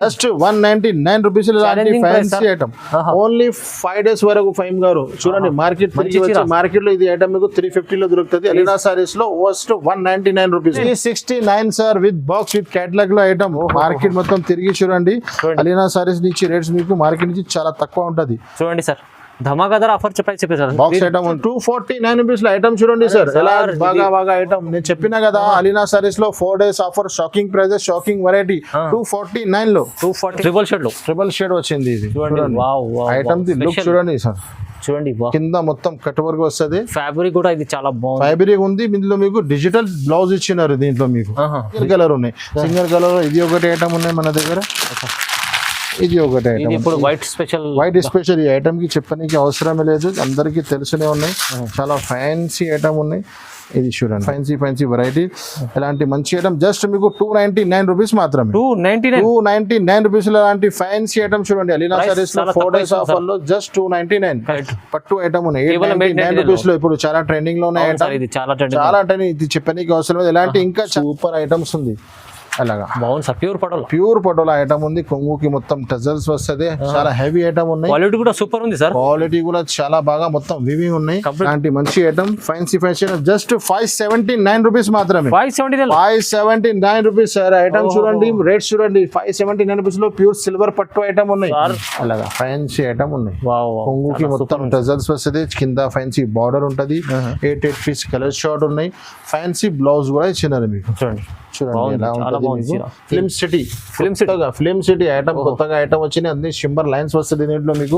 Just 199 rupees ఇలాంటి fancy item only 5 days వరకు ఫైమ్ గారు చూడండి మార్కెట్ మార్కెట్ లో ఇది ఐటమ్ మీకు 350 లో దొరుకుతుంది అలీనా సారీస్ లో ఓస్ట్ 199 rupees 369 sir with box with catalogue లో ఐటమ్ మార్కెట్ మొత్తం తిరిగి చూడండి అలీనా సారీస్ నుంచి రేట్స్ మీకు మార్కెట్ నుంచి చాలా తక్కువ ఉంటది చూడండి సార్ ధమాకాదార్ ఆఫర్ చెప్పేసారు బాక్స్ ఐటమ్ 249 రూపీస్ లో ఐటమ్ చూడండి సార్ ఎలా బాగా ఐటమ్ నేను చెప్పినా కదా అలీనా సారీస్ లో 4 days offer shocking prices shocking variety 249 లో 240 ట్రిపుల్ షేడ్ వచ్చింది ఇది చూడండి ఐటమ్ ది లుక్ చూడండి సార్ చూడండి కింద మొత్తం కట్ వర్క్ వస్తుంది ఫ్యాబ్రిక్ కూడా ఇది చాలా బాగుంది ఫ్యాబ్రిక్ ఉంది ఇందులో మీకు డిజిటల్ బ్లౌజ్ ఇచ్చినారు దీంట్లో మీకు సింగిల్ కలర్ ఉన్నాయి సింగిల్ కలర్ ఇది ఒకటి ఐటమ్ ఉన్నాయి మన దగ్గర ఇది ఒకటి ఐటమ్ ఇప్పుడు వైట్ స్పెషల్ ఈ ఐటమ్ కి చెప్పడానికి అవసరమే లేదు అందరికి తెలిసినే ఉన్నాయి చాలా ఫ్యాన్సీ ఐటమ్ ఉన్నాయి ఇది చూడండి ఫ్యాన్సీ వెరైటీ ఇలాంటి మంచి ఐటమ్ జస్ట్ మీకు 299 రూపీస్ మాత్రమే 299 రూపీస్ ఇలాంటి ఫ్యాన్సీ ఐటమ్ చూడండి అలీనా సారీస్ లో 4 days ఆఫర్ లో జస్ట్ 299 పట్టు ఐటమ్ ఉన్నాయి 899 రూపీస్ లో ఇప్పుడు చాలా ట్రెండింగ్ లో ఉన్నాయి చాలా అంటే ఇది చెప్పడానికి అవసరం లేదు ఇలాంటి ఇంకా సూపర్ ఐటమ్స్ ఉంది అలాగా బాగుంది సార్ ప్యూర్ పటోలా ఐటమ్ ఉంది కొంగుకి మొత్తం టజల్స్ వస్తుంది చాలా హెవీ ఐటమ్ ఉన్నాయి క్వాలిటీ కూడా సూపర్ ఉంది సార్ క్వాలిటీ కూడా చాలా బాగా మొత్తం వివింగ్ ఉన్నాయి అలాంటి మంచి item fancy fashion just 579 rupees మాత్రమే 579 రూపీస్ సార్ ఐటమ్ చూడండి రేట్స్ చూడండి 579 రూపీస్ లో ప్యూర్ సిల్వర్ పట్టు ఐటమ్ ఉన్నాయి అలాగా ఫ్యాన్సీ ఐటమ్ ఉన్నాయి కొంగుకి మొత్తం టజల్స్ వస్తుంది కింద ఫ్యాన్సీ బార్డర్ ఉంటది 8 పీస్ కలర్ షార్ట్ ఉన్నాయి ఫ్యాన్సీ బ్లౌజ్ కూడా ఇచ్చినారు మీకు చూడండి ఎలా ఉంటుంది ఫిల్మ్ సిటీ ఐటమ్ కొత్తగా ఐటమ్ వచ్చింది అన్ని షింబర్ లైన్స్ వస్తుంది దీంట్లో మీకు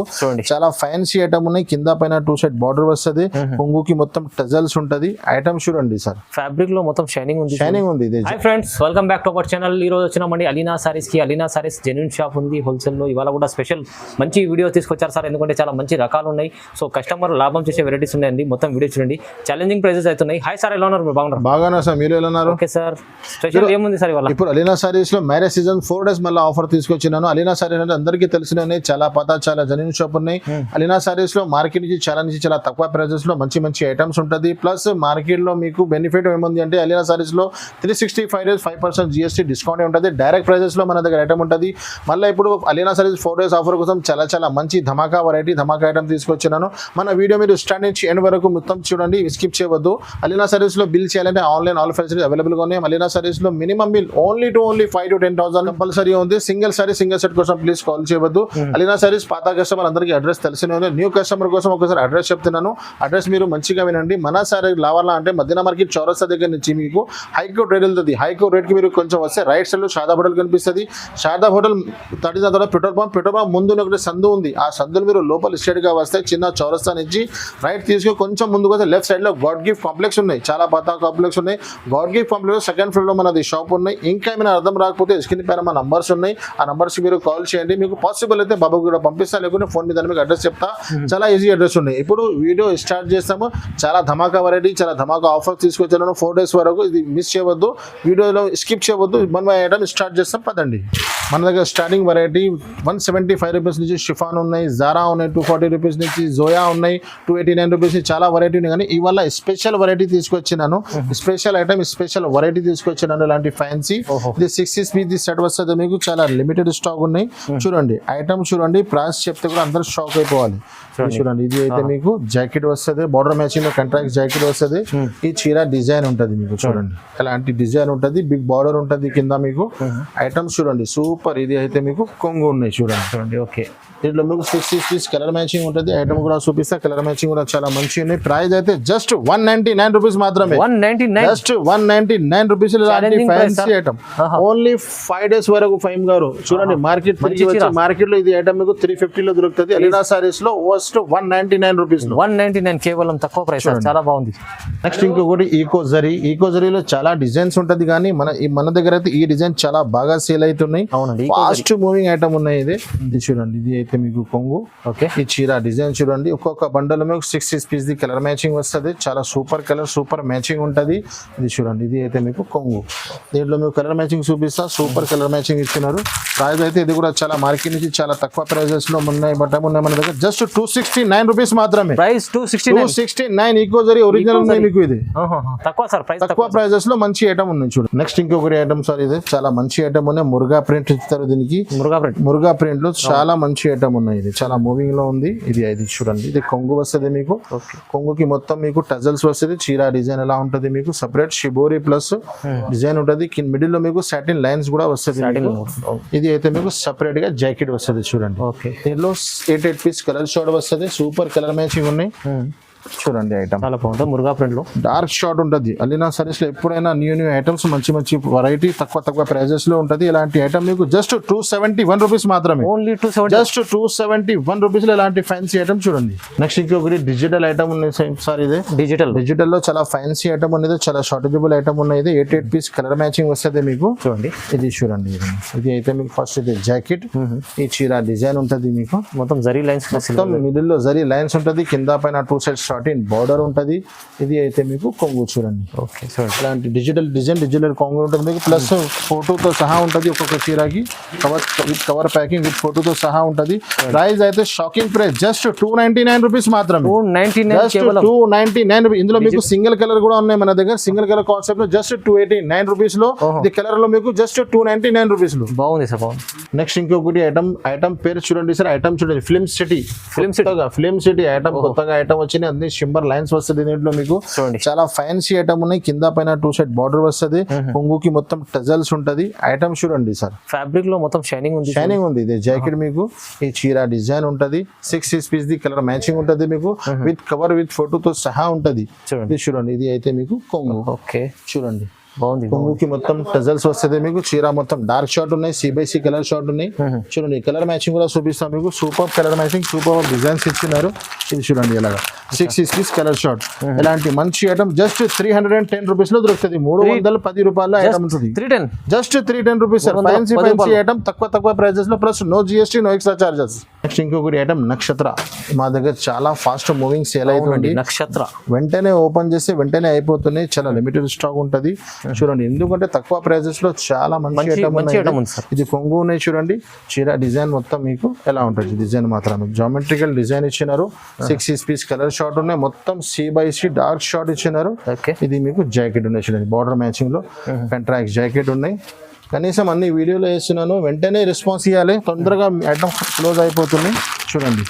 చాలా ఫ్యాన్సీ ఐటమ్ ఉన్నాయి కింద పైన 2 side బార్డర్ వస్తుంది కొంగుకి మొత్తం టజల్స్ ఉంటది ఐటమ్ చూడండి సార్ ఫ్యాబ్రిక్ లో మొత్తం షైనింగ్ ఉంది hi friends welcome back to our channel ఈ రోజు వచ్చినామండి అలీనా సారీస్ కి అలీనా సారీస్ జెన్యూన్ షాప్ ఉంది హోల్సేల్ లో ఇవాళ కూడా స్పెషల్ మంచి వీడియో తీసుకొచ్చారు సార్ ఎందుకంటే చాలా మంచి రకాలు ఉన్నాయి సో కస్టమర్ లాభం చేసే వెరైటీస్ ఉన్నాయండి మొత్తం వీడియో చూడండి ఛాలెంజింగ్ ప్రైజెస్ అవుతున్నాయి హై సార్ ఎలా ఉన్నారు బాగున్నారు సార్ మీరు ఎలా ఉన్నారు ఓకే సార్ స్పెషల్ ఏముంది సార్ ఇవాళ ఇప్పుడు అలీనా సారీస్ లో మ్యారేజ్ సీజన్ 4 days మళ్ళీ ఆఫర్ తీసుకొచ్చినాను అలీనా సారీ అంటే అందరికీ తెలిసిన ఉన్నాయి చాలా చాలా జెన్యూన్ షాప్ ఉన్నాయి అలీనా సారీస్ లో మార్కెట్ నుంచి చాలా తక్కువ ప్రైజెస్ లో మంచి ఐటమ్స్ ఉంటుంది ప్లస్ మార్కెట్ లో మీకు బెనిఫిట్ ఏముంది అంటే అలీనా సారీస్ లో 365 days 5% GST డిస్కౌంట్ ఉంటుంది డైరెక్ట్ ప్రైజెస్ లో మన దగ్గర ఐటమ్ ఉంటుంది మళ్ళీ ఇప్పుడు అలీనా సారీస్ 4 days ఆఫర్ కోసం చాలా మంచి ధమాకా ఐటమ్ తీసుకొచ్చినాను మన వీడియో మీరు స్టార్ట్ నుంచి ఎండ్ వరకు మొత్తం చూడండి స్కిప్ చేయవద్దు అలీనా సారీస్ లో బిల్ చేయాలంటే ఆన్లైన్ ఆల్ ఫెసిలిటీస్ అవైలబుల్ గా ఉన్నాయి అలీనా సారీస్ లో minimum bill only 5 to 10,000 compulsory ఉంది సింగిల్ సెట్ కోసం ప్లీజ్ కాల్ చేయవద్దు అలీనా సారీస్ పాత కస్టమర్ అందరికీ అడ్రస్ తెలిసిన ఉంది న్యూ కస్టమర్ కోసం ఒకసారి అడ్రస్ చెప్తున్నాను అడ్రస్ మీరు మంచిగా వినండి మన సారీ లావాలా అంటే మదీనా మార్కెట్ చౌరస్తా దగ్గర నుంచి మీకు హైకోర్ట్ రేట్ వెళ్తుంది హైకోర్ట్ రేట్ కి మీరు కొంచెం వస్తే రైట్ సైడ్ లో శారదా హోటల్ కనిపిస్తుంది శారదా హోటల్ దాటిన తర్వాత పెట్రోల్ పంప్ ముందు ఒకటి సందు ఉంది ఆ సందులు మీరు లోపల స్ట్రేట్ గా వస్తే చిన్న చౌరస్తా నుంచి రైట్ తీసుకుని కొంచెం ముందుకు వస్తే లెఫ్ట్ సైడ్ లో గాడ్ గిఫ్ట్ కాంప్లెక్స్ ఉన్నాయి చాలా పాత కాంప్లెక్స్ ఉన్నాయి God gift complex second floor లో మనది షాప్ ఉన్నాయి ఇంకా ఏమైనా అర్థం రాకపోతే స్క్రీన్ పైన మా నంబర్స్ ఉన్నాయి ఆ నంబర్స్ మీరు కాల్ చేయండి మీకు పాసిబుల్ అయితే బాబు కూడా పంపిస్తాను లేకుంటే ఫోన్ మీద మీకు అడ్రస్ చెప్తా చాలా ఈజీ అడ్రస్ ఉన్నాయి ఇప్పుడు వీడియో స్టార్ట్ చేస్తాము చాలా ధమాకా వెరైటీ చాలా ధమాకా ఆఫర్ తీసుకొచ్చాను 4 days వరకు ఇది మిస్ చేయవద్దు వీడియోలో స్కిప్ చేయవద్దు మన ఐటమ్ స్టార్ట్ చేస్తాం పదండి మన దగ్గర స్టార్టింగ్ వెరైటీ 175 రూపీస్ నుంచి షిఫాన్ ఉన్నాయి జారా ఉన్నాయి 240 రూపీస్ నుంచి జోయా ఉన్నాయి 289 రూపీస్ చాలా వెరైటీ ఉన్నాయి కానీ ఇవాళ స్పెషల్ వెరైటీ తీసుకొచ్చినాను స్పెషల్ ఐటమ్ స్పెషల్ వెరైటీ తీసుకొచ్చినాను ఇలాంటి ఫ్యాన్సీ ఇది 6 పీస్ సెట్ వస్తుంది మీకు చాలా లిమిటెడ్ స్టాక్ ఉన్నాయి చూడండి ఐటమ్ చూడండి ప్రైస్ చెప్తే కూడా అందరూ షాక్ అయిపోవాలి చూడండి ఇది అయితే మీకు జాకెట్ వస్తుంది బార్డర్ మ్యాచింగ్ లో కాంట్రాక్ట్ జాకెట్ వస్తుంది ఈ చీర డిజైన్ ఉంటది మీకు చూడండి అలాంటి డిజైన్ ఉంటది బిగ్ బార్డర్ ఉంటది కింద మీకు ఐటమ్స్ చూడండి సూపర్ ఇది అయితే మీకు కొంగు ఉన్నాయి చూడండి ఓకే దీంట్లో మీకు 6 పీస్ కలర్ మ్యాచింగ్ ఉంటుంది ఐటమ్ కూడా చూపిస్తా కలర్ మ్యాచింగ్ కూడా చాలా మంచి ఉన్నాయి ప్రైస్ అయితే జస్ట్ 199 రూపీస్ మాత్రమే just 199 rupees fancy item only 5 days వరకు ఫైమ్ గారు చూడండి మార్కెట్ లో ఇది ఐటమ్ మీకు 350 లో దొరుకుతుంది అలీనా సారీస్ లో ఓస్ట్ 199 రూపీస్ 199 కేవలం తక్కువ ప్రైస్ చాలా బాగుంది నెక్స్ట్ ఇంకొకటి ఈకో జరీలో చాలా డిజైన్స్ ఉంటది కానీ మన దగ్గర అయితే ఈ డిజైన్ చాలా బాగా సేల్ అవుతున్నాయి ఫాస్ట్ మూవింగ్ ఐటమ్ ఉన్నాయి ఇది చూడండి ఇది అయితే మీకు కొంగు ఓకే ఈ చీర డిజైన్ చూడండి ఒక్కొక్క బండల్ మీకు 6 పీస్ ది కలర్ మ్యాచింగ్ వస్తుంది చాలా సూపర్ కలర్ సూపర్ మ్యాచింగ్ ఉంటది ఇది చూడండి ఇది అయితే మీకు కొంగు దీంట్లో మీకు కలర్ మ్యాచింగ్ చూపిస్తా, సూపర్ కలర్ మ్యాచింగ్ ఇచ్చినారు. ప్రైస్ అయితే ఇది కూడా చాలా మార్కెట్ నుంచి చాలా తక్కువ ప్రైజెస్ లో ఉన్నాయి మన దగ్గర. జస్ట్ 269 రూపీస్ మాత్రమే. ప్రైస్ 269 ఈకో జరీ ఒరిజినల్ ఉన్నాయి మీకు. ఇది తక్కువ సార్, ప్రైస్ తక్కువ ప్రైజెస్ లో మంచి ఐటమ్ ఉన్నాయి చూడు. నెక్స్ట్ ఇంకొకటి ఐటమ్ సార్, ఇది చాలా మంచి ఐటమ్ ఉన్నాయి. మురుగా ప్రింట్ ఇస్తారు దీనికి. మురుగా ప్రింట్ లో చాలా మంచి ఐటమ్ ఉన్నాయి. ఇది చాలా మూవింగ్ లో ఉంది. ఇది చూడండి, ఇది కొంగు వస్తుంది మీకు. కొంగుకి మొత్తం మీకు టజల్స్ వస్తుంది. చీర డిజైన్ ఎలా ఉంటుంది మీకు సపరేట్ షిబోరి ప్లస్ డిజైన్ ఉంటుంది. మిడిల్ లో మీకు సాటిన్ లైన్స్ కూడా వస్తుంది. ఇది అయితే మీకు సపరేట్ గా జాకెట్ వస్తుంది చూడండి. దీనిలో 8 పీస్ కలర్ షార్ట్ వస్తుంది. సూపర్ కలర్ మ్యాచింగ్ ఉన్నాయి చూడండి. ఐటమ్ చాలా బాగుంటుంది. మురుగా ప్రింట్ లో డార్క్ షార్ట్ ఉంటుంది. అలీనా సారీస్ లో ఎప్పుడైనా న్యూ ఐటమ్స్ మంచి వెరైటీ తక్కువ ప్రైజెస్ లో ఉంటుంది. ఇలాంటి ఐటమ్ మీకు జస్ట్ 271 రూపీస్ మాత్రమే. ఓన్లీ 270. జస్ట్ 271 రూపీస్ లో ఇలాంటి ఫ్యాన్సీ ఐటమ్ చూడండి. నెక్స్ట్ ఇంకొకటి డిజిటల్ ఐటమ్ ఉన్నాయి సార్. ఇది డిజిటల్ లో చాలా ఫ్యాన్సీ ఐటమ్ ఉన్నది. చాలా షార్టేజబుల్ ఐటమ్ ఉన్నాయి. 8 పీస్ కలర్ మ్యాచింగ్ వస్తుంది మీకు చూడండి. ఇది చూడండి, ఇది అయితే మీకు ఫస్ట్ ఇది జాకెట్. ఈ చీర డిజైన్ ఉంటుంది మీకు. మొత్తం జరీ లైన్స్, మొత్తం మిడిల్ లో జరీ లైన్స్ ఉంటుంది. కింద పైన 2 సైడ్స్ షార్టిన్ బార్డర్ ఉంటుంది. ఇది అయితే మీకు కొంగు చూడండి. ఇలాంటి డిజిటల్ డిజిటల్ కొంగు ఉంటుంది మీకు. ప్లస్ ఫోటోతో సహా ఉంటుంది. ఒక్కొక్క చీరకి కవర్ ప్యాకింగ్ విత్ ఫోటోతో సహా ఉంటుంది. ప్రైస్ అయితే షాకింగ్ ప్రైస్ జస్ట్ 299 రూపీస్ మాత్రమే. 299 రూపీస్. ఇందులో మీకు సింగిల్ కలర్ కూడా ఉన్నాయి మన దగ్గర. సింగిల్ కలర్ కాన్సెప్ట్ లో జస్ట్ 289 రూపీస్ లో. ఇది కలర్ లో మీకు జస్ట్ 299 రూపీస్ లో. బాగుంది సార్, బాగుంది. నెక్స్ట్ ఇంకొకటి ఐటమ్ పేరు చూడండి సార్. ఐటమ్ చూడండి, ఫిల్మ్ సిటీ ఐటమ్. కొత్తగా ఐటమ్ వచ్చింది. అన్ని షింబర్ లైన్స్ వస్తుంది దీంట్లో మీకు. చాలా ఫ్యాన్సీ ఐటమ్ ఉన్నాయి. కింద పైన 2 సైడ్ బార్డర్ వస్తుంది. కొంగుకి మొత్తం టజల్స్ ఉంటది. ఐటమ్ చూడండి సార్. ఫ్యాబ్రిక్ లో మొత్తం షైనింగ్ ఉంది. ఇది జాకెట్ మీకు. ఈ చీర డిజైన్ ఉంటది. 6 పీస్ ది కలర్ మ్యాచింగ్ ఉంటది మీకు. విత్ కవర్ విత్ ఫోటోతో సహా ఉంటది. ఇది చూడండి, ఇది అయితే మీకు కొంగు. ఓకే చూడండి, బాగుంది. కొంగుకి మొత్తం టజల్స్ వస్తుంది మీకు. చీర మొత్తం డార్క్ షార్ట్ ఉన్నాయి. CBC కలర్ షార్ట్ ఉన్నాయి చూడండి. కలర్ మ్యాచింగ్ కూడా చూపిస్తాం మీకు. Super colour matching, super designs ఇచ్చినారు. ఇది చూడండి ఇలాగా 6 పీస్ కలర్ షార్ట్. ఇలాంటి మంచి ఐటమ్ జస్ట్ 310 రూపీస్ లో దొరుకుతుంది. 310 రూపాయల ఐటమ్ ఉంటుంది. Just 310 rupees sir. Fancy item తక్కువ ప్రైజెస్ లో. Plus no GST, no extra charges. Next ఇంకొకటి ఐటమ్ నక్షత్ర. మా దగ్గర చాలా ఫాస్ట్ మూవింగ్ సేల్ అవుతుంది. నక్షత్ర వెంటనే ఓపెన్ చేస్తే వెంటనే అయిపోతున్నాయి. చాలా లిమిటెడ్ స్టాక్ ఉంటది చూడండి. ఎందుకంటే తక్కువ ప్రైజెస్ లో చాలా మంచి ఐటమ్ ఉన్నాయి. ఇది కొంగు ఉన్నాయి చూడండి. చీర డిజైన్ మొత్తం మీకు ఎలా ఉంటుంది. డిజైన్ మాత్రం జామెట్రికల్ డిజైన్ ఇచ్చినారు. 6 పీస్ కలర్ షార్ట్ ఉన్నాయి. మొత్తం CBC డార్క్ షార్ట్ ఇచ్చినారు. ఇది మీకు జాకెట్ ఉన్నాయి చూడండి. బార్డర్ మ్యాచింగ్ లో కంట్రాక్ట్ జాకెట్ ఉన్నాయి. కనీసం అన్ని వీడియోలో వేస్తున్నాను. వెంటనే రెస్పాన్స్ ఇవ్వాలి. తొందరగా ఐటమ్ క్లోజ్ అయిపోతుంది. చూడండి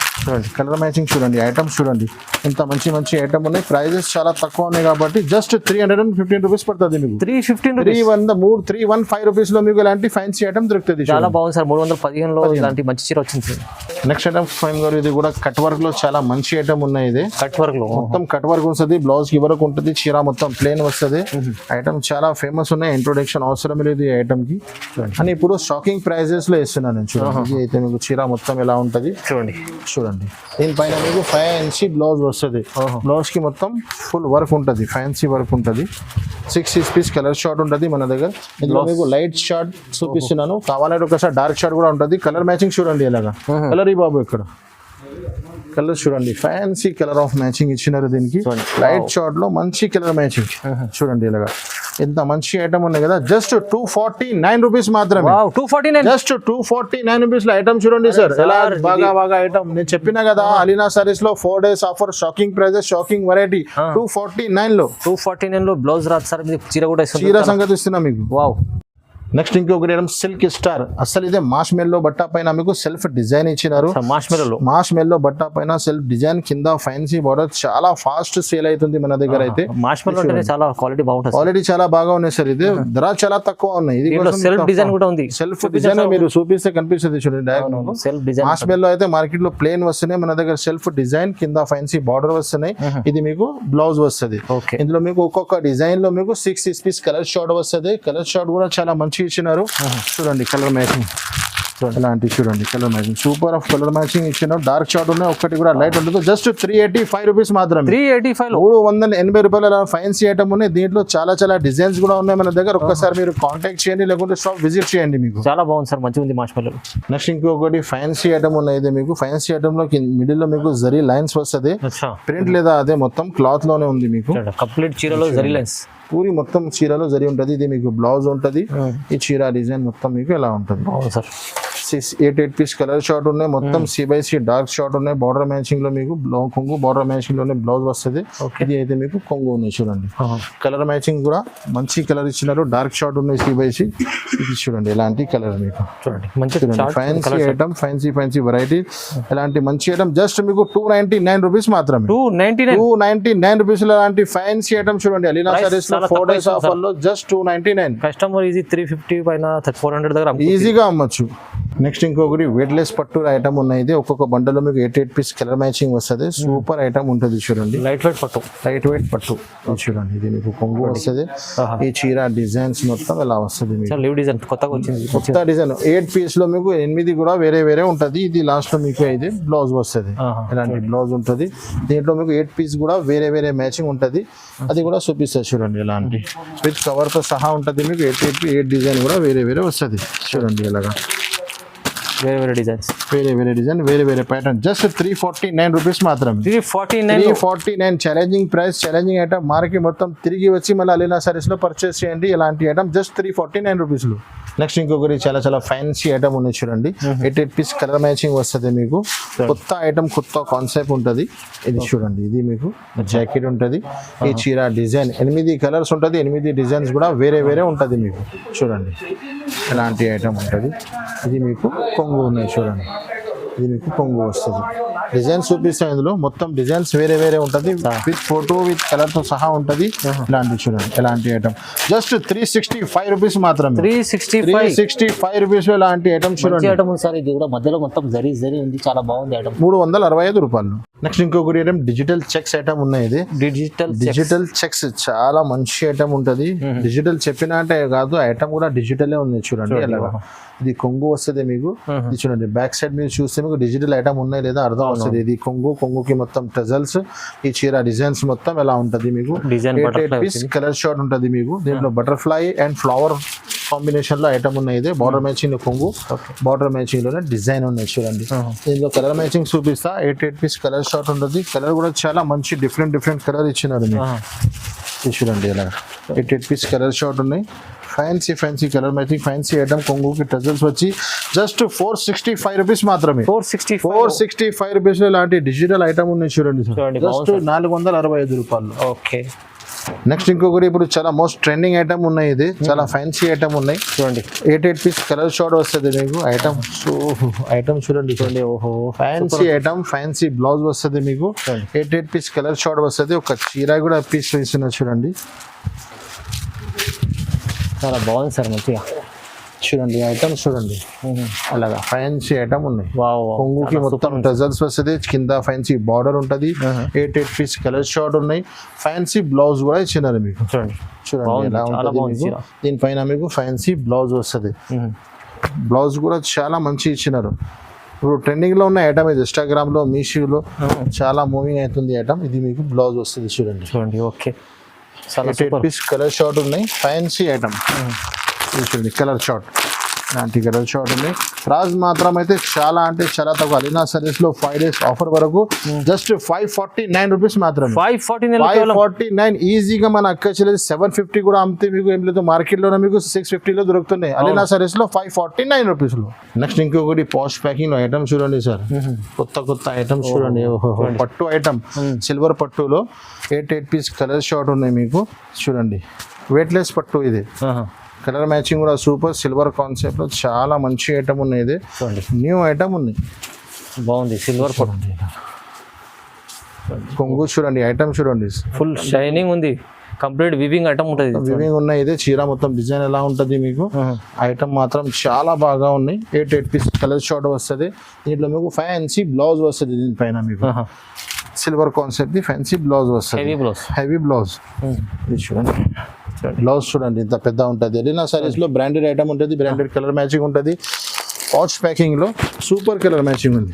కలర్ మ్యాచింగ్ చూడండి. ఐటమ్స్ చూడండి ఇంత మంచి ఐటమ్ ఉన్నాయి. ప్రైజెస్ చాలా తక్కువ ఉన్నాయి కాబట్టి జస్ట్ 315 రూపీస్ పడుతుంది మీకు. 315 రూపీస్ లో మీకు ఇలాంటి ఫ్యాన్సీ ఐటమ్ దొరుకుతుంది. చాలా బాగుంది సార్. 315 లో ఇలాంటి మంచి చీర వచ్చింది. నెక్స్ట్ ఐటమ్ ఫైన్ గారు, ఇది కూడా కట్ వర్క్ లో చాలా మంచి ఐటమ్ ఉన్నాయి. ఇది కట్ వర్క్ లో మొత్తం కట్ వర్క్ వస్తుంది. బ్లౌజ్ కి వరకు ఉంటుంది. చీర మొత్తం ప్లేన్ వస్తుంది. ఐటమ్ చాలా ఫేమస్ ఉన్నాయి. ఇంట్రొడక్షన్ అవసరం లేదు ఈ ఐటమ్ కి. అని ఇప్పుడు షాకింగ్ ప్రైజెస్ లో ఇస్తున్నాను నేను. చూడండి అయితే మీకు చీర మొత్తం ఎలా ఉంటది చూడండి. దీనిపైన మీకు ఫ్యాన్సీ బ్లౌజ్ వస్తుంది. బ్లౌజ్ కి మొత్తం ఫుల్ వర్క్ ఉంటుంది. ఫ్యాన్సీ వర్క్ ఉంటుంది. 6 పీస్ కలర్ షార్ట్ ఉంటుంది మన దగ్గర. ఇందులో మీకు లైట్ షార్ట్ చూపిస్తున్నాను. కావాలంటే ఒకసారి డార్క్ షార్ట్ కూడా ఉంటుంది. కలర్ మ్యాచింగ్ చూడండి ఎలాగా. కలర్ ఈ బాబు ఇక్కడ కలర్ చూడండి. ఫ్యాన్సీ కలర్ ఆఫ్ మ్యాచింగ్ ఇచ్చినారు దీనికి. లైట్ షార్ట్ లో మంచి కలర్ మ్యాచింగ్ చూడండి ఇలాగా. ఎంత మంచి ఐటమ్ ఉన్నాయి కదా. జస్ట్ 249 రూపీస్ మాత్రమే. జస్ట్ 249 రూపీస్ లో ఐటమ్ చూడండి సార్. ఎలా బాగా ఐటమ్. నేను చెప్పినా కదా అలీనా సారీస్ లో 4 days offer. Shocking prices, shocking variety. 249 లో బ్లౌజ్ రాదు సార్. చీర కూడా చీర సంగతి ఇస్తున్నా మీకు. వావ్. నెక్స్ట్ ఇంకొకటి ఐటమ్ సిల్క్ స్టార్. అసలు ఇదే మాష్ మెల్లో బట్ట పైన మీకు సెల్ఫ్ డిజైన్ ఇచ్చినారు. మాష్ మెల్లో బట్ట పైన సెల్ఫ్ డిజైన్, కింద ఫ్యాన్సీ బార్డర్. చాలా ఫాస్ట్ సేల్ అవుతుంది మన దగ్గర అయితే. మాష్ మెల్లో చాలా క్వాలిటీ బాగుంటుంది. క్వాలిటీ చాలా బాగా ఉన్నాయి సార్. ఇది ధర చాలా తక్కువ ఉన్నాయి. ఇది సెల్ఫ్ డిజైన్ కూడా ఉంది. సెల్ఫ్ డిజైన్ మీరు చూపిస్తే కనిపిస్తుంది చూడండి. మాష్ మెల్లో అయితే మార్కెట్ లో ప్లేన్ వస్తున్నాయి. మన దగ్గర సెల్ఫ్ డిజైన్, కింద ఫ్యాన్సీ బార్డర్ వస్తున్నాయి. ఇది మీకు బ్లౌజ్ వస్తుంది. ఇందులో మీకు ఒక్కొక్క డిజైన్ లో మీకు 6 పీస్ కలర్ షార్ట్ వస్తుంది. కలర్ షార్ట్ కూడా చాలా మంచి ఇచ్చినారు చూడండి. కలర్ మ్యాచింగ్ ఇలాంటి చూడండి. Colour matching super of colour matching ఇచ్చినారు. డార్క్ షార్ట్ ఉన్నాయి. ఒక్కటి కూడా లైట్ ఉంటుంది. జస్ట్ 385 రూపీస్ మాత్రమే. 380 రూపాయల ఫ్యాన్సీ ఐటమ్ ఉన్నాయి. దీంట్లో చాలా డిజైన్స్ కూడా ఉన్నాయి మన దగ్గర. ఒక్కసారి మీరు కాంటాక్ట్ చేయండి, లేకుంటే షాప్ విజిట్ చేయండి. మీకు చాలా బాగుంది సార్, మంచిగా ఉంది మాష్ మెల్లో. నెక్స్ట్ ఇంకొకటి ఫ్యాన్సీ ఐటమ్ ఉన్నాయి. మీకు ఫ్యాన్సీ ఐటమ్ లో మిడిల్ లో మీకు జరీ లైన్స్ వస్తుంది. ప్రింట్ లేదా అదే మొత్తం క్లాత్ లోనే ఉంది మీకు. కంప్లీట్ చీరలో జరీ లైన్స్. పూరి మొత్తం చీరలో జరి ఉంటుంది. ఇది మీకు బ్లౌజ్ ఉంటుంది. ఈ చీర డిజైన్ మొత్తం మీకు ఎలా ఉంటుంది సార్. 8 పీస్ కలర్ షార్ట్ ఉన్నాయి. మొత్తం C/C డార్క్ షార్ట్ ఉన్నాయి. బార్డర్ మ్యాచింగ్ లో మీకు కొంగు బార్డర్ మ్యాచింగ్ లోనే బ్లౌజ్ వస్తుంది. ఇది అయితే మీకు కొంగు ఉన్నాయి చూడండి. కలర్ మ్యాచింగ్ కూడా మంచి కలర్ ఇచ్చినారు. డార్క్ షార్ట్ ఉన్నాయి C/C. ఇది చూడండి ఎలాంటి కలర్ మీకు చూడండి మంచి ఫ్యాన్సీ ఐటమ్, ఫ్యాన్సీ వెరైటీ, ఎలాంటి మంచి ఐటమ్ జస్ట్ మీకు 299 రూపీస్ మాత్రమే. 299 రూపీస్ అలాంటి ఫ్యాన్సీ ఐటమ్ చూడండి. అలీనా సారీస్ లో 4 days ఆఫర్ లో జస్ట్ 299. కస్టమర్ ఈజీ 350 పైన 400 దగ్గర ఈజీగా అమ్మచ్చు. నెక్స్ట్ ఇంకొకటి వెయిట్లెస్ పట్టు ఐటమ్ ఉన్నాయి. ఇది ఒక్కొక్క బండలో మీకు 8 పీస్ కలర్ మ్యాచింగ్ వస్తుంది. సూపర్ ఐటమ్ ఉంటుంది చూడండి. లైట్ వెయిట్ పట్టు చూడండి. ఇది మీకు కొంగు వస్తుంది. ఈ చీర డిజైన్స్ మొత్తం ఎలా వస్తుంది మీకు లీవ్ డిజైన్ కొత్తగా వచ్చింది. కొత్త డిజైన్ 8 పీస్ లో మీకు 8 కూడా వేరే ఉంటది. ఇది లాస్ట్ లో మీకు ఇది బ్లౌజ్ వస్తుంది. ఇలాంటి బ్లౌజ్ ఉంటుంది. దీంట్లో మీకు 8 పీస్ కూడా వేరే మ్యాచింగ్ ఉంటుంది. అది కూడా చూపిస్తుంది చూడండి. ఇలాంటి విత్ కవర్ తో సహా ఉంటుంది. మీకు 8 డిజైన్ కూడా వేరే వస్తుంది చూడండి. ఇలాగా వేరే డిజైన్స్ వేరే డిజైన్ వేరే ప్యాటర్న్ జస్ట్ 349 రూపీస్ మాత్రమే. 349 challenging price, challenging item. Market మొత్తం తిరిగి వచ్చి మళ్ళీ అలీనా సారీస్ లో పర్చేస్ చేయండి. ఇలాంటి ఐటమ్ జస్ట్ 349 రూపీస్ లో. నెక్స్ట్ ఇంకొకటి చాలా ఫ్యాన్సీ ఐటమ్ ఉన్నాయి చూడండి. 8 పీస్ కలర్ మ్యాచింగ్ వస్తుంది మీకు. కొత్త ఐటమ్, కొత్త కాన్సెప్ట్ ఉంటుంది. ఇది చూడండి. ఇది మీకు జాకెట్ ఉంటుంది. ఈ చీర డిజైన్ 8 కలర్స్ ఉంటుంది. 8 డిజైన్స్ కూడా వేరే ఉంటుంది మీకు చూడండి. ఇలాంటి ఐటమ్ ఉంటుంది. ఇది మీకు కొంగు ఉన్నాయి చూడండి. ఇది మీకు కొంగు వస్తుంది. డిజైన్స్ చూపిస్తాయి. ఇందులో మొత్తం డిజైన్స్ వేరే ఉంటుంది. విత్ ఫోటో విత్ కలర్ తో సహా ఉంటుంది. ఇలాంటి చూడండి. ఎలాంటి ఐటమ్ జస్ట్ 365 రూపీస్ మాత్రమే. 365 రూపీస్ లో ఇలాంటి ఐటమ్ చూడండి. ఐటమ్ సార్ ఇది కూడా మధ్యలో మొత్తం జరీ ఉంది. చాలా బాగుంది ఐటమ్. 365 రూపాయలు. నెక్స్ట్ ఇంకొకటి ఐటమ్ డిజిటల్ చెక్స్ ఐటమ్ ఉన్నాయి. ఇది డిజిటల్ చెక్స్ చాలా మంచి ఐటమ్ ఉంటుంది. డిజిటల్ చెప్పిన అంటే కాదు, ఐటమ్ కూడా డిజిటలే ఉంది చూడండి. అలాగా ఇది కొంగు వస్తుంది మీకు. ఇది చూడండి. బ్యాక్ సైడ్ మీరు చూస్తే మీకు డిజిటల్ ఐటమ్ ఉన్నాయి లేదా అర్థం వస్తుంది. ఇది కొంగుకి మొత్తం టజల్స్. ఈ చీర డిజైన్స్ మొత్తం ఎలా ఉంటుంది మీకు. 8 పీస్ కలర్ షార్ట్ ఉంటుంది మీకు. దీంట్లో బటర్ఫ్లై అండ్ ఫ్లవర్ కాంబినేషన్ లో ఐటమ్ ఉన్నాయి. ఇది బార్డర్ మ్యాచింగ్ కొంగు, బార్డర్ మ్యాచింగ్ లోనే డిజైన్ ఉన్నాయి చూడండి. దీంట్లో కలర్ మ్యాచింగ్ చూపిస్తా. 8 పీస్ కలర్ షార్ట్ ఉంటుంది. కలర్ కూడా చాలా మంచి డిఫరెంట్ కలర్ ఇచ్చినారు మీకు. చూడండి ఇలా 8 పీస్ కలర్ షార్ట్ ఉన్నాయి. Fancy colour matching fancy item. కొంగుకి టజల్స్ వచ్చి జస్ట్ 465 రూపీస్ మాత్రమే. 465 రూపీస్ లో ఇలాంటి డిజిటల్ ఐటమ్ ఉన్నాయి చూడండి. జస్ట్ 465 రూపాయలు. ఓకే. నెక్స్ట్ ఇంకొకటి ఇప్పుడు చాలా మోస్ట్ ట్రెండింగ్ ఐటమ్ ఉన్నాయి. ఇది చాలా ఫ్యాన్సీ ఐటమ్ ఉన్నాయి చూడండి. 8 పీస్ కలర్ షార్ట్ వస్తుంది మీకు. ఐటమ్ చూడండి. ఓహో ఫ్యాన్సీ ఐటమ్. ఫ్యాన్సీ బ్లౌజ్ వస్తుంది మీకు. 8 పీస్ కలర్ షార్ట్ వస్తుంది. ఒక చీర కూడా పీస్ వేస్తున్నారు చూడండి. చాలా బాగుంది సార్. మంచిగా చూడండి. ఐటమ్ చూడండి. అలాగా ఫ్యాన్సీ ఐటమ్ ఉన్నాయి. కొంగుకి మొత్తం టజల్స్ వస్తుంది. కింద ఫ్యాన్సీ బార్డర్ ఉంటుంది. 8 పీస్ కలర్ షార్ట్ ఉన్నాయి. ఫ్యాన్సీ బ్లౌజ్ కూడా ఇచ్చినారు మీకు. చూడండి ఎలా ఉంటుంది. దీనిపైన మీకు ఫ్యాన్సీ బ్లౌజ్ వస్తుంది. బ్లౌజ్ కూడా చాలా మంచి ఇచ్చినారు. ఇప్పుడు ట్రెండింగ్ లో ఉన్న ఐటమ్ ఇది. ఇన్స్టాగ్రామ్ లో, మీషోలో చాలా మూవింగ్ అవుతుంది ఐటమ్. ఇది మీకు బ్లౌజ్ వస్తుంది చూడండి. ఓకే. 8 పీస్ కలర్ షార్ట్ ఉన్నాయి. ఫ్యాన్సీ ఐటమ్ చూడండి. కలర్ షార్ట్ ఇలాంటి కలర్ షార్ట్ ఉన్నాయి. ప్రైస్ మాత్రం అయితే చాలా తక్కువ. అలీనా సారీస్ లో 5 days ఆఫర్ వరకు జస్ట్ 549 రూపీస్ మాత్రమే. 549 ఈజీగా మన అక్క చెల్లెలు 750 కూడా అమ్మితే మీకు ఏం లేదు. మార్కెట్ లోనే మీకు 650 లో దొరుకుతున్నాయి. అలీనా సారీస్ లో 549 రూపీస్ లో. నెక్స్ట్ ఇంకొకటి పాష్ ప్యాకింగ్ లో ఐటమ్ చూడండి సార్. కొత్త ఐటమ్ చూడండి. పట్టు ఐటమ్ సిల్వర్ పట్టులో 8 పీస్ కలర్ షార్ట్ ఉన్నాయి మీకు చూడండి. వెయిట్లెస్ పట్టు ఇది. కలర్ మ్యాచింగ్ కూడా సూపర్. సిల్వర్ కాన్సెప్ట్ లో చాలా మంచి ఐటమ్ ఉన్నాయి. ఇది న్యూ ఐటమ్ ఉంది. బాగుంది. సిల్వర్ పట్టు కొంగు చూడండి. ఐటమ్ చూడండి. ఫుల్ షైనింగ్ ఉంది. కంప్లీట్ వివింగ్ ఐటమ్ ఉంటుంది. వివింగ్ ఉన్నాయి. ఇది చీర మొత్తం డిజైన్ ఎలా ఉంటుంది మీకు. ఐటమ్ మాత్రం చాలా బాగా ఉన్నాయి. 8 పీస్ కలర్ షార్ట్ వస్తుంది. దీంట్లో మీకు ఫ్యాన్సీ బ్లౌజ్ వస్తుంది. దీనిపైన మీకు సిల్వర్ కాన్సెప్ట్ ఫ్యాన్సీ బ్లౌజ్ వస్తుంది. హెవీ బ్లౌజ్ చూడండి. బ్లౌజ్ చూడండి ఇంత పెద్ద ఉంటుంది. అలీనా సారీస్ లో బ్రాండెడ్ ఐటమ్ ఉంటుంది. బ్రాండెడ్ కలర్ మ్యాచింగ్ ఉంటుంది. పౌచ్ ప్యాకింగ్ లో సూపర్ కలర్ మ్యాచింగ్ ఉంది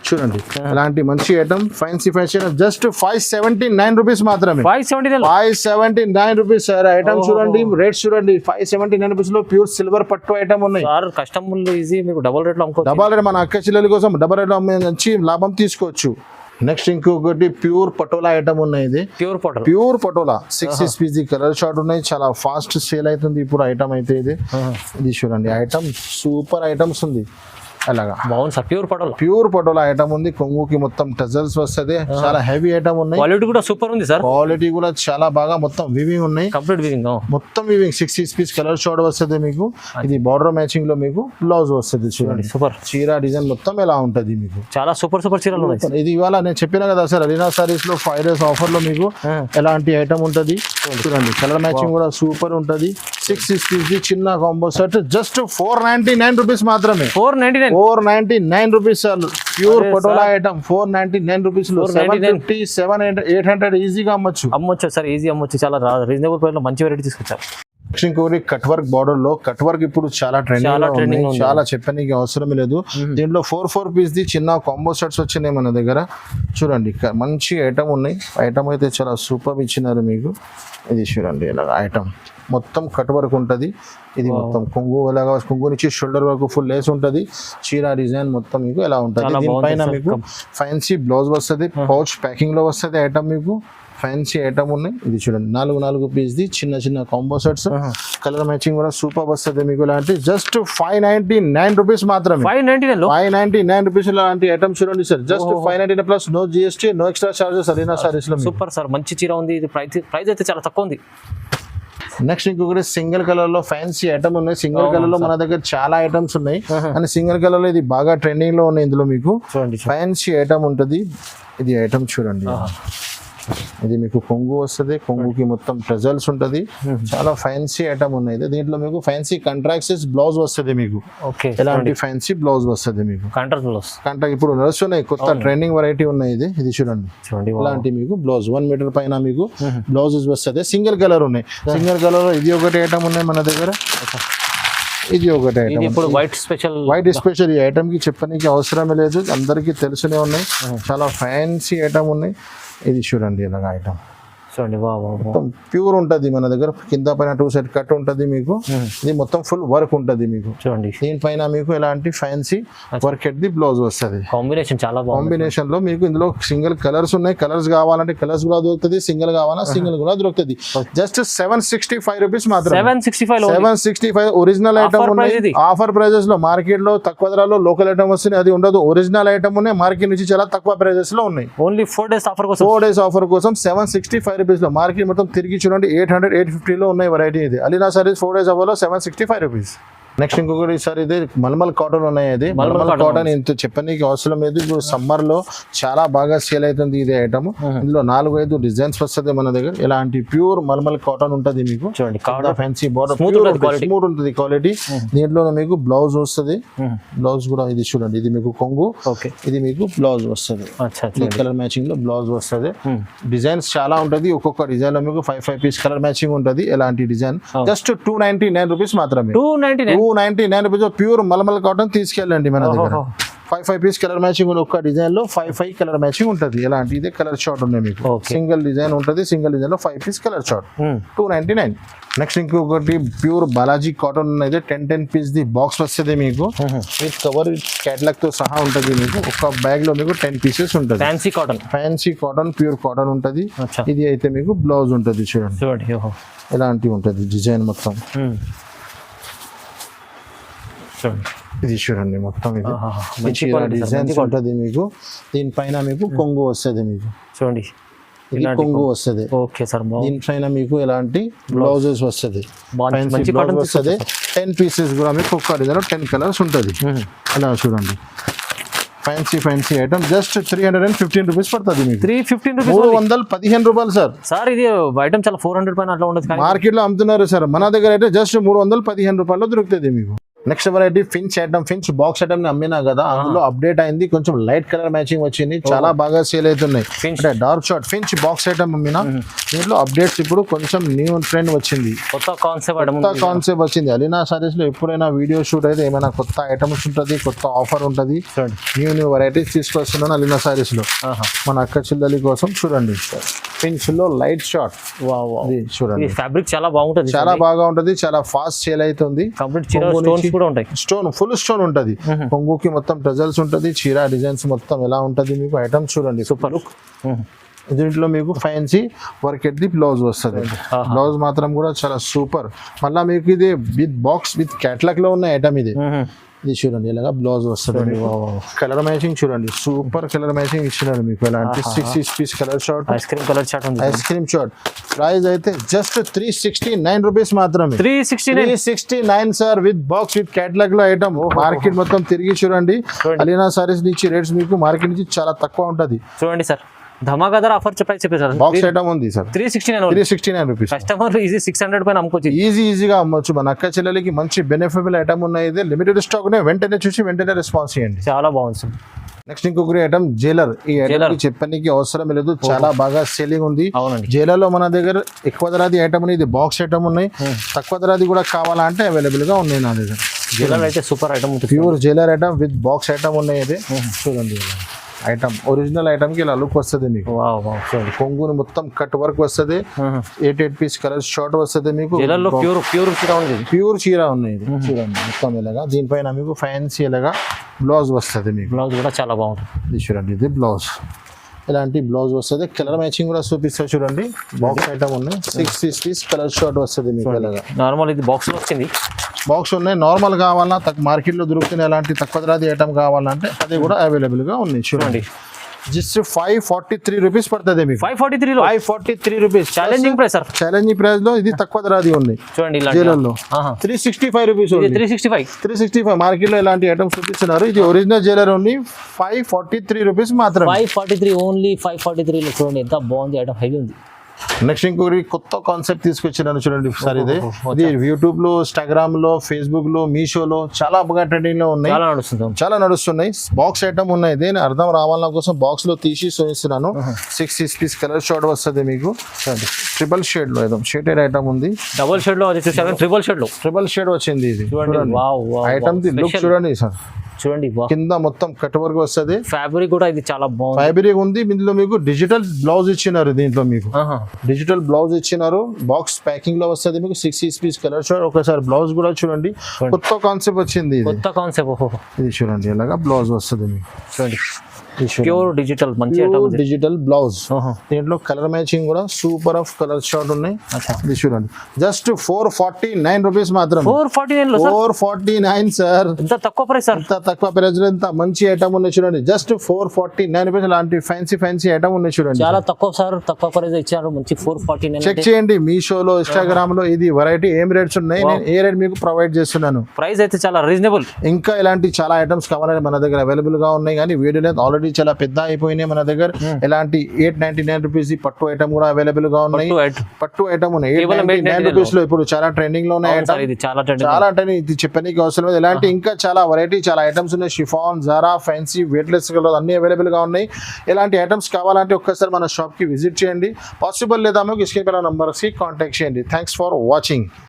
చూడండి. అలాంటి మంచి item fancy fashion just 579 rupees మాత్రమే. 579 రూపీస్ సార్. ఐటమ్ చూడండి. రేట్ చూడండి. 579 రూపీస్ లో ప్యూర్ సిల్వర్ పట్టు ఐటమ్ ఉన్నాయి. కస్టమర్లు ఈజీ మీకు డబల్ రేట్ లో డబల్ రేట్ మన అక్క చెల్లెల కోసం డబల్ రేట్ లో మంచి లాభం తీసుకోవచ్చు. నెక్స్ట్ ఇంకొకటి ప్యూర్ పటోలా ఐటమ్ ఉన్నాయి. ఇది pure patola 6 piece colour short ఉన్నాయి. చాలా ఫాస్ట్ సేల్ అవుతుంది ఇప్పుడు ఐటమ్ అయితే. ఇది చూడండి ఐటమ్ సూపర్ ఐటమ్స్ ఉంది. అలాగా బాగుంది సార్. ప్యూర్ పటోలా ఐటమ్ ఉంది. కొంగుకి మొత్తం టజల్స్ వస్తుంది. చాలా హెవీ ఐటమ్ ఉన్నాయి. క్వాలిటీ కూడా సూపర్ ఉంది సార్. క్వాలిటీ కూడా చాలా బాగా మొత్తం వివింగ్ ఉన్నాయి. Complete weaving. మొత్తం వివింగ్ 6 పీస్ కలర్ షార్ట్ వస్తుంది మీకు. ఇది బార్డర్ మ్యాచింగ్ లో మీకు బ్లౌజ్ వస్తుంది. చూడండి సూపర్ చీర డిజైన్ మొత్తం ఎలా ఉంటది మీకు. చాలా సూపర్ చీరలు ఉన్నాయి. ఇది ఇవాళ నేను చెప్పిన కదా సార్ అలీనా సారీస్ లో 5 days ఆఫర్ లో మీకు ఎలాంటి ఐటమ్ ఉంటది చూడండి. కలర్ మ్యాచింగ్ కూడా సూపర్ ఉంటది. 6 పీస్ చిన్న కాంబో సెట్ జస్ట్ 499 రూపీస్ మాత్రమే. 499 rupees sir. Pure patola item 499 rupees లో 750 700 800 ఈజీగా అమ్మొచ్చు సార్. ఈజీ అమ్మొచ్చు. చాలా రీజనబుల్ ప్రైస్ లో మంచి వెరైటీ తీసుకొచ్చారు. ఇంకొకటి కట్ వర్క్ బార్డర్ లో కట్ వర్క్ ఇప్పుడు చాలా ట్రెండింగ్. చాలా చెప్పడానికి అవసరం లేదు. దీంట్లో 4 పీస్ ది చిన్న కాంబో సెట్స్ వచ్చినాయి మన దగ్గర. చూడండి మంచి ఐటమ్ ఉన్నాయి. ఐటమ్ అయితే చాలా సూపర్ ఇచ్చినారు మీకు. ఇది చూడండి ఇలా ఐటమ్ మొత్తం కట్ వర్క్ ఉంటుంది. ఇది మొత్తం కొంగు ఎలాగా కొంగు నుంచి షోల్డర్ వరకు ఫుల్ లేస్ ఉంటుంది. చీర డిజైన్ మొత్తం మీకు ఎలా ఉంటుంది. దీనిపైన మీకు ఫ్యాన్సీ బ్లౌజ్ వస్తుంది. పౌచ్ ప్యాకింగ్ లో వస్తుంది ఐటమ్ మీకు. ఫ్యాన్సీ ఐటమ్ ఉన్నాయి. ఇది చూడండి 4 పీస్ ది చిన్న కాంబో సెట్స్. కలర్ మ్యాచింగ్ కూడా సూపర్ వస్తుంది మీకు. ఇలాంటి జస్ట్ 599 రూపీస్ మాత్రమే. 599 రూపీస్ ఇలాంటి ఐటమ్ చూడండి sir. Just 599 plus no GST no extra charges Alina sarees లో. Super sir. మంచి చీర ఉంది. ఇది ప్రైస్ అయితే చాలా తక్కువ ఉంది. నెక్స్ట్ ఇంకొకటి సింగిల్ కలర్ లో ఫ్యాన్సీ ఐటమ్ ఉన్నాయి. సింగిల్ కలర్ లో మన దగ్గర చాలా ఐటమ్స్ ఉన్నాయి. అండ్ సింగిల్ కలర్ లో ఇది బాగా ట్రెండింగ్ లో ఉన్నాయి. ఇందులో మీకు ఫ్యాన్సీ ఐటమ్ ఉంటుంది. ఇది ఐటమ్ చూడండి. ఇది మీకు కొంగు వస్తుంది. కొంగుకి మొత్తం ట్రెజల్స్ ఉంటుంది. చాలా ఫ్యాన్సీ ఐటమ్ ఉన్నాయి. దీంట్లో మీకు ఫ్యాన్సీ కాంట్రాక్ట్స్ బ్లౌజ్ వస్తుంది మీకు. ఎలాంటి ఫ్యాన్సీ బ్లౌజ్ వస్తుంది మీకు. కాంట్రాక్ట్ ఇప్పుడు నడుస్తున్నాయి. కొత్త ట్రెండింగ్ వెరైటీ ఉన్నాయి. ఇది చూడండి ఇలాంటి మీకు బ్లౌజ్ 1 మీటర్ పైన మీకు బ్లౌజెస్ వస్తుంది. సింగిల్ కలర్ ఉన్నాయి. సింగిల్ కలర్ ఇది ఒకటి ఐటమ్ ఉన్నాయి మన దగ్గర. ఇది ఒకటి ఐటమ్. ఇప్పుడు వైట్ స్పెషల్ ఈ ఐటమ్ కి చెప్పడానికి అవసరమే లేదు. అందరికీ తెలుసునే ఉన్నాయి. చాలా ఫ్యాన్సీ ఐటమ్ ఉన్నాయి. ఇది చూడండి ఇలాగ ఐటమ్ చూడండి. మొత్తం ప్యూర్ ఉంటుంది మన దగ్గర. కింద పైన 2 సైడ్ కట్ ఉంటుంది మీకు. ఇది మొత్తం ఫుల్ వర్క్ ఉంటుంది మీకు. చూడండి దీనిపైన మీకు ఎలాంటి fancy work at the blouse వస్తుంది. కాంబినేషన్ చాలా బాగుంది. కాంబినేషన్ లో మీకు ఇందులో సింగిల్ కలర్స్ ఉన్నాయి. కలర్స్ కావాలంటే కలర్స్ కూడా దొరుకుతుంది. సింగిల్ కావాలా సింగిల్ కూడా దొరుకుతుంది. జస్ట్ 765 రూపీస్ మాత్రం. 765 ఒరిజినల్ ఐటమ్ ఉన్నాయి. ఆఫర్ ప్రైజెస్ లో మార్కెట్ లో తక్కువ ధరలో లోకల్ ఐటమ్ వస్తుంది. అది ఉండదు. ఒరిజినల్ ఐటమ్ ఉన్నాయి. మార్కెట్ నుంచి చాలా తక్కువ ప్రైజెస్ లో ఉన్నాయి. ఓన్లీ 4 days ఆఫర్ కోసం 765 రూపీస్ లో మార్కెట్ మొత్తం తిరిగి చూడండి 800 850 లో ఉన్నాయి వెరైటీ. ఇది అలీనా సారీస్ 4 days ఆఫర్ లో 765 రూపీస్. నెక్స్ట్ ఇంకొకటి సార్ ఇది మల్మల్ కాటన్ ఉన్నాయి. ఇది మల్మల్ కాటన్ ఇంత చెప్పడానికి అవసరం లేదు. ఇప్పుడు సమ్మర్ లో చాలా బాగా సేల్ అవుతుంది ఇది ఐటమ్. ఇందులో 4-5 డిజైన్స్ వస్తుంది మన దగ్గర. ఇలాంటి ప్యూర్ మల్మల్ కాటన్ ఉంటుంది మీకు. ఫ్యాన్సీ బార్డర్ స్మూత్ ఉంటుంది క్వాలిటీ. దీంట్లో మీకు బ్లౌజ్ వస్తుంది. బ్లౌజ్ కూడా ఇది చూడండి. ఇది మీకు కొంగు. ఇది మీకు బ్లౌజ్ వస్తుంది. కలర్ మ్యాచింగ్ లో బ్లౌజ్ వస్తుంది. డిజైన్స్ చాలా ఉంటుంది. ఒక్కొక్క డిజైన్ లో మీకు 5 పీస్ కలర్ మ్యాచింగ్ ఉంటుంది. ఎలాంటి డిజైన్ జస్ట్ 299 రూపీస్ మాత్రమే. 299 రూపీస్ ప్యూర్ మల్మల్ కాటన్ తీసుకెళ్ళండి మన దగ్గర. 5 పీస్ కలర్ మ్యాచింగ్ ఒక్క డిజైన్ లో 5 కలర్ మ్యాచింగ్ ఉంటుంది. ఎలాంటి ఇదే కలర్ షార్ట్ ఉన్నాయి మీకు. సింగిల్ డిజైన్ ఉంటుంది. సింగిల్ డిజైన్ లో 5 పీస్ కలర్ షార్ట్ 299. నెక్స్ట్ ఇంకొకటి ప్యూర్ బాలాజీ కాటన్ ఉన్నది. 10 పీస్ ది బాక్స్ వస్తుంది మీకు. విత్ కవర్ క్యాటలాగ్ తో సహా ఉంటుంది మీకు. ఒక బ్యాగ్ లో మీకు 10 పీసెస్ ఉంటుంది. ఫ్యాన్సీ కాటన్ ప్యూర్ కాటన్ ఉంటుంది. ఇది అయితే మీకు బ్లౌజ్ ఉంటుంది. చూడండి ఎలాంటి ఉంటుంది డిజైన్ మొత్తం. ఇది చూడండి మొత్తం ఇది డిజైన్స్ ఉంటుంది మీకు. దీనిపైన మీకు కొంగు వస్తుంది మీకు. చూడండి ఇది కొంగు వస్తుంది. దీనిపైన మీకు ఎలాంటి బ్లౌజెస్ వస్తుంది. బ్లౌజ్ వస్తుంది. 10 పీసెస్ కూడా మీకు ఒక్క డిజైన్ 10 కలర్స్ ఉంటుంది. అలా చూడండి ఫ్యాన్సీ ఐటమ్ జస్ట్ 315 రూపీస్ పడుతుంది మీకు. 315 రూపాయలు సార్. ఇది ఐటమ్ చాలా 400 పైన అట్లా ఉండదు. మార్కెట్ లో అమ్ముతున్నారు సార్. మన దగ్గర అయితే జస్ట్ 315 రూపాయలు దొరుకుతుంది మీకు. Next variety fins item. Fins box item ని అమ్మినా కదా, అందులో అప్డేట్ అయింది. కొంచెం లైట్ కలర్ మ్యాచింగ్ వచ్చింది. చాలా బాగా సేల్ అవుతున్నాయి. అంటే dark short fins box item అమ్మినా. దీంట్లో అప్డేట్స్ ఇప్పుడు కొంచెం న్యూ ట్రెండ్ వచ్చింది. కొత్త కాన్సెప్ట్ వచ్చింది. అలీనా సారీస్ లో ఎప్పుడైనా వీడియో షూట్ అయితే ఏమైనా కొత్త ఐటమ్స్ ఉంటుంది, కొత్త ఆఫర్ ఉంటుంది. న్యూ వెరైటీస్ తీసుకొస్తున్నాను అలీనా సారీస్ లో మన అక్క చెల్లెలి కోసం. చూడండి ఇంచ్ లో లైట్ షార్ట్ వావ్ వావ్. ఇది చూడండి ఇది ఫ్యాబ్రిక్ చాలా బాగుంటది, చాలా బాగా ఉంటది, చాలా ఫాస్ట్ సేల్ అవుతుంది. కంప్లీట్ చీర స్టోన్స్ కూడా ఉంటాయి. స్టోన్ ఫుల్ స్టోన్ ఉంటది, కొంగుకి మొత్తం టజల్స్ ఉంటది, చీర డిజైన్స్ మొత్తం ఎలా ఉంటది మీకు ఐటమ్ చూడండి. Super look. దీంట్లో మీకు ఫ్యాన్సీ వర్క్ ఎట్టి బ్లౌజ్ వస్తుంది. బ్లౌజ్ మాత్రం కూడా చాలా సూపర్. మళ్ళీ మీకు ఇది విత్ బాక్స్ విత్ క్యాటలాగ్ లో ఉన్న ఐటమ్ ఇది. ఇది చూడండి ఇలాగా బ్లౌజ్ వస్తుంది. కలర్ మ్యాచింగ్ చూడండి, సూపర్ కలర్ మ్యాచింగ్ ఇచ్చినారు మీకు. ఎలాంటి 6 piece colour short, ice cream colour short ఉంది. Ice cream short. ప్రైస్ అయితే జస్ట్ 369 రూపీస్ మాత్రమే. 369 sir, with box with catalogue లో ఐటమ్. మార్కెట్ మొత్తం తిరిగి చూడండి, అలీనా సారీస్ నుంచి రేట్స్ మీకు మార్కెట్ నుంచి చాలా తక్కువ ఉంటది. చూడండి సార్, ధమాకాదార్ ఆఫర్ ప్రైస్ చెప్పేసారు. బాక్స్ ఐటమ్ ఉంది సార్, 369 రూపీస్. కస్టమర్ ఈజీ 600 పైన అమ్ముకోవచ్చు. ఈజీగా అమ్మొచ్చు. మన అక్క చెల్లెలకి మంచి బెనిఫిటబుల్ ఐటమ్ ఉన్నాయి. ఇది లిమిటెడ్ స్టాక్ నే, వెంటనే చూసి వెంటనే రెస్పాన్స్ చేయండి. చాలా బాగుంది సార్. నెక్స్ట్ ఇంకొకటి ఐటమ్ జైలర్. ఈ ఐటమ్ చెప్పడానికి అవసరం లేదు, చాలా బాగా సేలింగ్ ఉంది. జైలర్ లో మన దగ్గర ఎక్కువ ధరది ఐటమ్ ఉంది, ఇది బాక్స్ ఐటమ్ ఉన్నాయి. తక్కువ ధరది కూడా కావాలంటే అవైలబుల్ గా ఉన్నాయి నా దగ్గర. జైలర్ అయితే సూపర్ ఐటమ్ ఉంటుంది, pure Jailer item with box item ఉన్నాయి. ఇది చూడండి ఐటమ్, ఒరిజినల్ ఐటమ్ కి ఇలా లుక్ వస్తుంది మీకు. కొంగుని మొత్తం కట్ వర్క్ వస్తుంది, 8 పీస్ కలర్ షార్ట్ వస్తుంది మీకు. ప్యూర్ చీర ఉన్నాయి ఇది చూడండి మొత్తం ఇలాగా. దీనిపైన మీకు ఫ్యాన్సీ ఇలాగా బ్లౌజ్ వస్తుంది మీకు. బ్లౌజ్ కూడా చాలా బాగుంటుంది. ఇది చూడండి, ఇది బ్లౌజ్ ఇలాంటి బ్లౌజ్ వస్తుంది. కలర్ మ్యాచింగ్ కూడా చూపిస్తా చూడండి. బాక్స్ ఐటమ్ ఉన్నాయి, 6 పీస్ కలర్ షార్ట్ వస్తుంది మీకు. ఇలాగా నార్మల్ ఇది బాక్స్ వచ్చింది, బాక్స్ ఉన్నాయి. నార్మల్ కావాలన్నా మార్కెట్ లో దొరుకుతున్న ఎలాంటి తక్కువ ధరది ఐటమ్ కావాలంటే అది కూడా అవైలబుల్ గా ఉంది. చూడండి జస్ట్ 543 రూపీస్ పడుతుంది మీకు. 543 rupees challenging price sir. Challenging price లో ఇది తక్కువ ధరది ఉంది. చూడండి జైలర్లో 365 రూపీస్. 365 మార్కెట్ లో ఇలాంటి ఐటమ్స్ చూపిస్తున్నారు. ఇది ఒరిజినల్ జైలర్ ఓన్లీ 543 రూపీస్ మాత్రం. 543 ఓన్లీ 543 లో చూడండి ఎంత బాగుంది ఐటమ్, హై ఉంది. నెక్స్ట్ ఇంకొకటి కొత్త కాన్సెప్ట్ తీసుకొచ్చినాను చూడండి సార్. ఇది యూట్యూబ్ లో, ఇన్స్టాగ్రామ్ లో, ఫేస్బుక్ లో, మీషోలో చాలా బాగా ట్రెండింగ్ లో ఉన్నాయి, చాలా నడుస్తున్నాయి. బాక్స్ ఐటమ్ ఉన్నాయి. దీని అర్థం రావాలన్న కోసం బాక్స్ లో తీసి చూపిస్తున్నాను. 6 పీస్ కలర్ షార్ట్ వస్తుంది మీకు. ట్రిపుల్ షేడ్ లో ఏదో షేడెడ్ ఐటమ్ ఉంది. డబుల్ షేడ్ లో ట్రిపుల్ షేడ్ వచ్చింది. ఇది ఐటమ్ ది లుక్ చూడండి సార్. చూడండి కింద మొత్తం కట్ వర్క్ వస్తుంది. ఫ్యాబ్రిక్ కూడా ఇది చాలా బాగుంది, ఫ్యాబ్రిక్ ఉంది. ఇందులో మీకు డిజిటల్ బ్లౌజ్ ఇచ్చినారు. దీంట్లో మీకు డిజిటల్ బ్లౌజ్ ఇచ్చినారు. బాక్స్ ప్యాకింగ్ లో వస్తుంది మీకు. 6 పీస్ కలర్ షార్ట్. ఒకసారి బ్లౌజ్ కూడా చూడండి, కొత్త కాన్సెప్ట్ వచ్చింది. కొత్త కాన్సెప్ట్ ఇది చూడండి, ఇలాగా బ్లౌజ్ వస్తుంది మీకు. చూడండి ప్యూర్ డిజిటల్, మంచి డిజిటల్ బ్లౌజ్. దీంట్లో కలర్ మ్యాచింగ్ కూడా సూపర్ ఆఫ్ కలర్ షార్ట్ ఉన్నాయి. ఇది చూడండి జస్ట్ 449 రూపీస్ మాత్రం. 449 సార్, ఎంత తక్కువ ప్రైస్ సార్. ఎంత తక్కువ ప్రైస్ లో ఎంత మంచి ఐటమ్ ఉన్నాయి చూడండి. Just 449 rupees. అలాంటి ఫ్యాన్సీ ఐటమ్ ఉన్నాయి చూడండి. చాలా తక్కువ సార్, తక్కువ ప్రైస్ ఇచ్చారు. మంచి 449. చెక్ చేయండి మీషోలో, ఇన్స్టాగ్రామ్ లో. ఇది వెరైటీ ఏం రేట్స్ ఉన్నాయి, నేను ఏ రేట్ మీకు ప్రొవైడ్ చేస్తున్నాను. ప్రైస్ అయితే చాలా రీజనబుల్. ఇంకా ఇలాంటి చాలా ఐటమ్స్ కావాలని మన దగ్గర అవైలబుల్ గా ఉన్నాయి, కానీ వీడియో లేదు ఆల్రెడీ చాలా పెద్ద అయిపోయినాయి మన దగ్గర. ఇలాంటి 899 రూపీస్ పట్టు ఐటమ్ కూడా అవైలబుల్ గా ఉన్నాయి. పట్టు ఐటమ్ ఉన్నాయి 899 రూపీస్ లో. ఇప్పుడు చాలా ట్రెండింగ్ లో ఉన్నాయి. చాలా అంటే ఇది చెప్పడానికి అవసరం లేదు. ఇలాంటి ఇంకా చాలా వెరైటీ, చాలా ఐటమ్స్ ఉన్నాయి. షిఫాన్, జారా, ఫ్యాన్సీ, వెయిట్లెస్ అన్ని అవైలబుల్ గా ఉన్నాయి. ఇలాంటి ఐటమ్స్ కావాలంటే ఒక్కసారి మన షాప్ కి విజిట్ చేయండి. పాసిబుల్ లేదా మీకు స్క్రీన్ పైన నంబర్స్ కి కాంటాక్ట్ చేయండి. Thanks for watching.